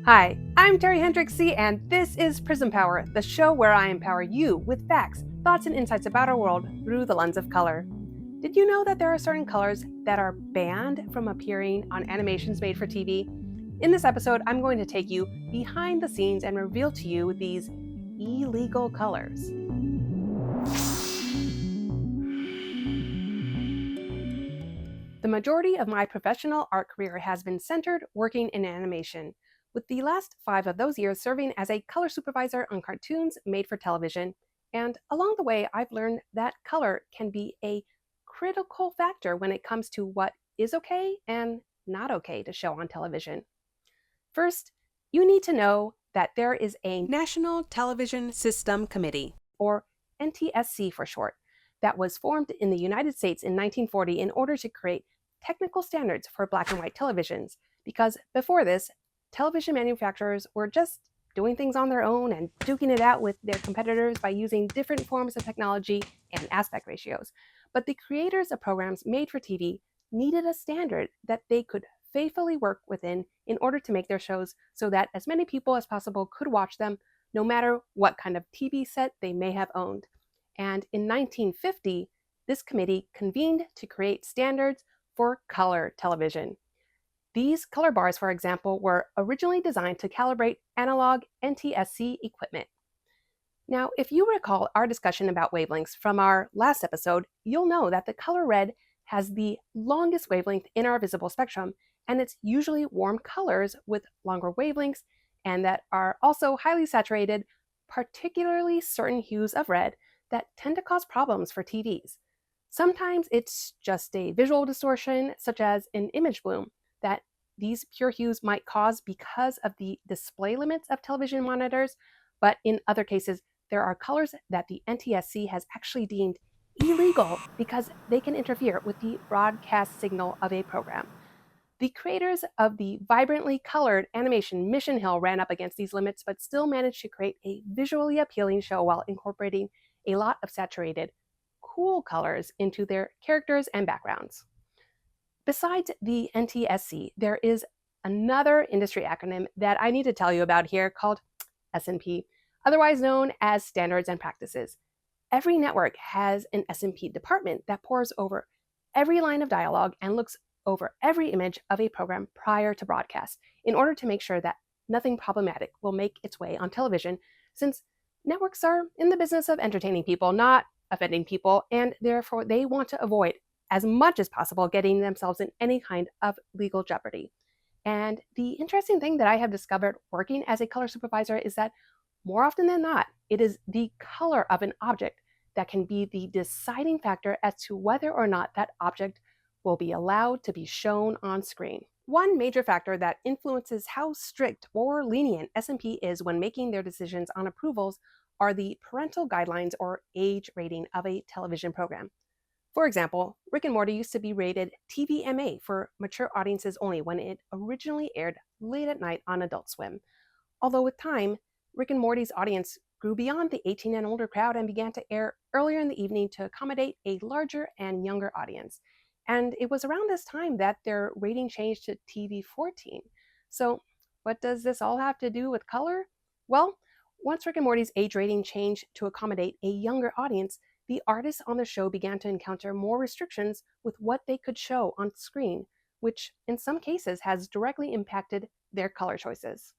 Hi, I'm Teri Hendrich C, and this is Prism Power, the show where I empower you with facts, thoughts, and insights about our world through the lens of color. Did you know that there are certain colors that are banned from appearing on animations made for TV? In this episode, I'm going to take you behind the scenes and reveal to you these illegal colors. The majority of my professional art career has been centered working in animation, with the last 5 of those years serving as a color supervisor on cartoons made for television. And along the way, I've learned that color can be a critical factor when it comes to what is okay and not okay to show on television. First, you need to know that there is a National Television System Committee, or NTSC for short, that was formed in the United States in 1940 in order to create technical standards for black and white televisions, because before this, television manufacturers were just doing things on their own and duking it out with their competitors by using different forms of technology and aspect ratios. But the creators of programs made for TV needed a standard that they could faithfully work within in order to make their shows so that as many people as possible could watch them, no matter what kind of TV set they may have owned. And in 1950, this committee convened to create standards for color television. These color bars, for example, were originally designed to calibrate analog NTSC equipment. Now, if you recall our discussion about wavelengths from our last episode, you'll know that the color red has the longest wavelength in our visible spectrum, and it's usually warm colors with longer wavelengths and that are also highly saturated, particularly certain hues of red that tend to cause problems for TVs. Sometimes it's just a visual distortion, such as an image bloom, that these pure hues might cause because of the display limits of television monitors, but in other cases, there are colors that the NTSC has actually deemed illegal because they can interfere with the broadcast signal of a program. The creators of the vibrantly colored animation Mission Hill ran up against these limits, but still managed to create a visually appealing show while incorporating a lot of saturated, cool colors into their characters and backgrounds. Besides the NTSC, there is another industry acronym that I need to tell you about here called S&P, otherwise known as Standards and Practices. Every network has an S&P department that pores over every line of dialogue and looks over every image of a program prior to broadcast in order to make sure that nothing problematic will make its way on television, since networks are in the business of entertaining people, not offending people, and therefore they want to avoid as much as possible getting themselves in any kind of legal jeopardy. And the interesting thing that I have discovered working as a color supervisor is that more often than not, it is the color of an object that can be the deciding factor as to whether or not that object will be allowed to be shown on screen. One major factor that influences how strict or lenient S&P is when making their decisions on approvals are the parental guidelines or age rating of a television program. For example, Rick and Morty used to be rated TVMA for mature audiences only when it originally aired late at night on Adult Swim. Although with time, Rick and Morty's audience grew beyond the 18 and older crowd and began to air earlier in the evening to accommodate a larger and younger audience. And it was around this time that their rating changed to TV 14. So, what does this all have to do with color? Well, once Rick and Morty's age rating changed to accommodate a younger audience, the artists on the show began to encounter more restrictions with what they could show on screen, which in some cases has directly impacted their color choices.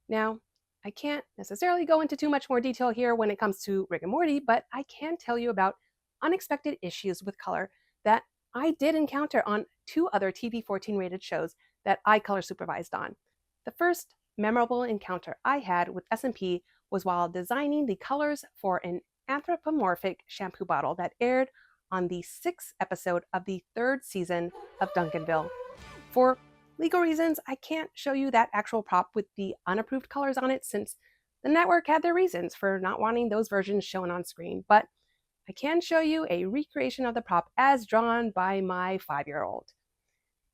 Now, I can't necessarily go into too much more detail here when it comes to Rick and Morty, but I can tell you about unexpected issues with color that I did encounter on 2 other TV 14 rated shows that I color supervised on. The first memorable encounter I had with S&P was while designing the colors for an anthropomorphic shampoo bottle that aired on the 6th episode of the 3rd season of Duncanville. For legal reasons, I can't show you that actual prop with the unapproved colors on it since the network had their reasons for not wanting those versions shown on screen, but I can show you a recreation of the prop as drawn by my 5-year-old.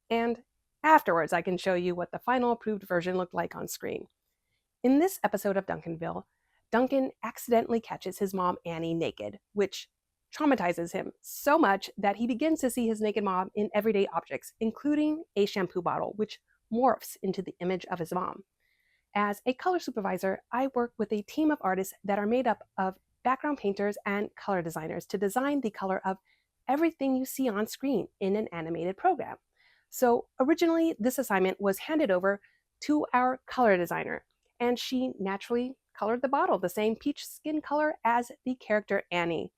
And afterwards, I can show you what the final approved version looked like on screen. In this episode of Duncanville, Duncan accidentally catches his mom Annie naked, which traumatizes him so much that he begins to see his naked mom in everyday objects, including a shampoo bottle, which morphs into the image of his mom. As a color supervisor, I work with a team of artists that are made up of background painters and color designers to design the color of everything you see on screen in an animated program. So originally, this assignment was handed over to our color designer, and she naturally colored the bottle the same peach skin color as the character Annie.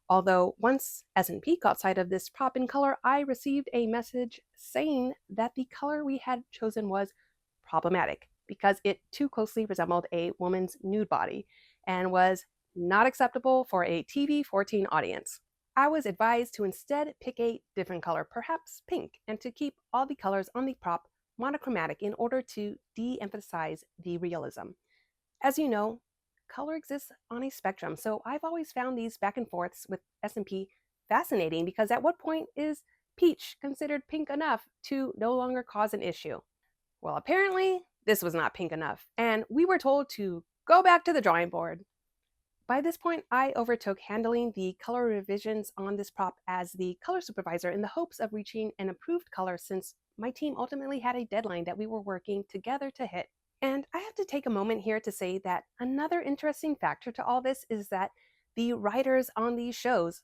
Although once S&P got sight of this prop in color, I received a message saying that the color we had chosen was problematic because it too closely resembled a woman's nude body and was not acceptable for a TV-14 audience. I was advised to instead pick a different color, perhaps pink, and to keep all the colors on the prop monochromatic in order to de-emphasize the realism. As you know, color exists on a spectrum, so I've always found these back and forths with S&P fascinating because at what point is peach considered pink enough to no longer cause an issue? Well, apparently this was not pink enough, and we were told to go back to the drawing board. By this point, I overtook handling the color revisions on this prop as the color supervisor in the hopes of reaching an approved color since my team ultimately had a deadline that we were working together to hit. And I have to take a moment here to say that another interesting factor to all this is that the writers on these shows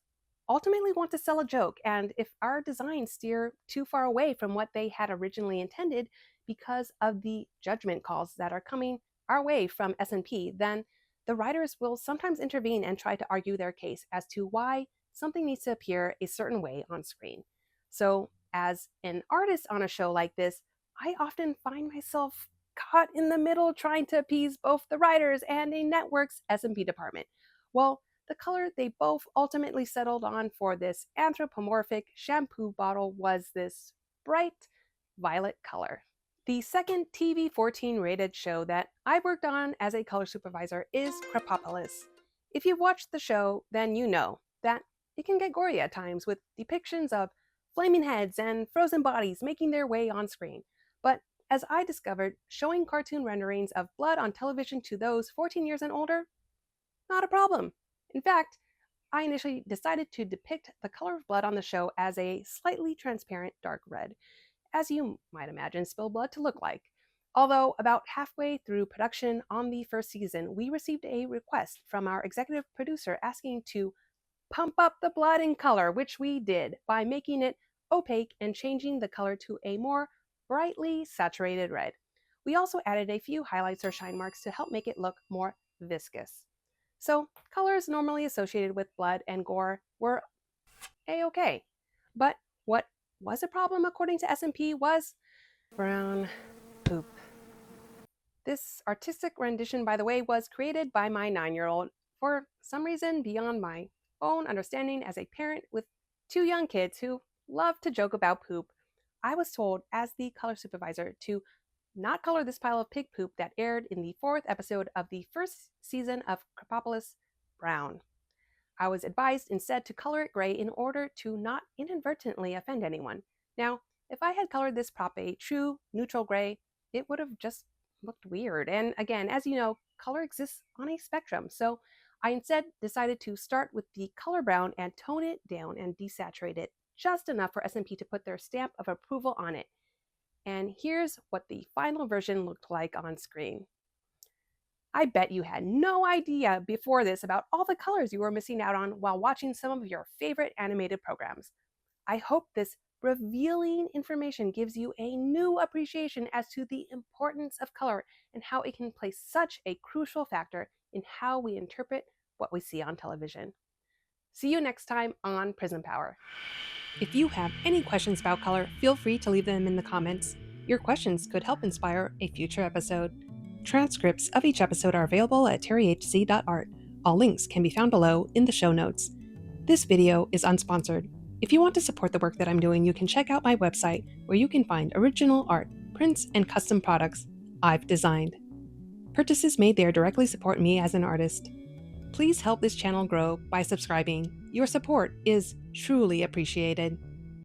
ultimately want to sell a joke, and if our designs steer too far away from what they had originally intended because of the judgment calls that are coming our way from S&P, then the writers will sometimes intervene and try to argue their case as to why something needs to appear a certain way on screen. So, as an artist on a show like this, I often find myself caught in the middle trying to appease both the writers and a network's S&P department. Well, the color they both ultimately settled on for this anthropomorphic shampoo bottle was this bright violet color. The second TV-14 rated show that I worked on as a color supervisor is Krapopolis. If you've watched the show, then you know that it can get gory at times with depictions of flaming heads and frozen bodies making their way on screen. But as I discovered, showing cartoon renderings of blood on television to those 14 years and older, not a problem. In fact, I initially decided to depict the color of blood on the show as a slightly transparent dark red, as you might imagine spilled blood to look like. Although about halfway through production on the first season, we received a request from our executive producer asking to pump up the blood in color, which we did by making it opaque and changing the color to a more brightly saturated red. We also added a few highlights or shine marks to help make it look more viscous. So colors normally associated with blood and gore were a-okay. But what was a problem according to S&P was brown poop. This artistic rendition, by the way, was created by my 9-year-old for some reason beyond my own understanding as a parent with 2 young kids who love to joke about poop. I was told as the color supervisor to not color this pile of pig poop that aired in the 4th episode of the first season of Krapopolis brown. I was advised instead to color it gray in order to not inadvertently offend anyone. Now, if I had colored this prop a true neutral gray, it would have just looked weird. And again, as you know, color exists on a spectrum. So I instead decided to start with the color brown and tone it down and desaturate it just enough for S&P to put their stamp of approval on it. And here's what the final version looked like on screen. I bet you had no idea before this about all the colors you were missing out on while watching some of your favorite animated programs. I hope this revealing information gives you a new appreciation as to the importance of color and how it can play such a crucial factor in how we interpret what we see on television. See you next time on Prism Power. If you have any questions about color, feel free to leave them in the comments. Your questions could help inspire a future episode. Transcripts of each episode are available at terihc.art. All links can be found below in the show notes. This video is unsponsored. If you want to support the work that I'm doing, you can check out my website where you can find original art, prints, and custom products I've designed. Purchases made there directly support me as an artist. Please help this channel grow by subscribing. Your support is truly appreciated.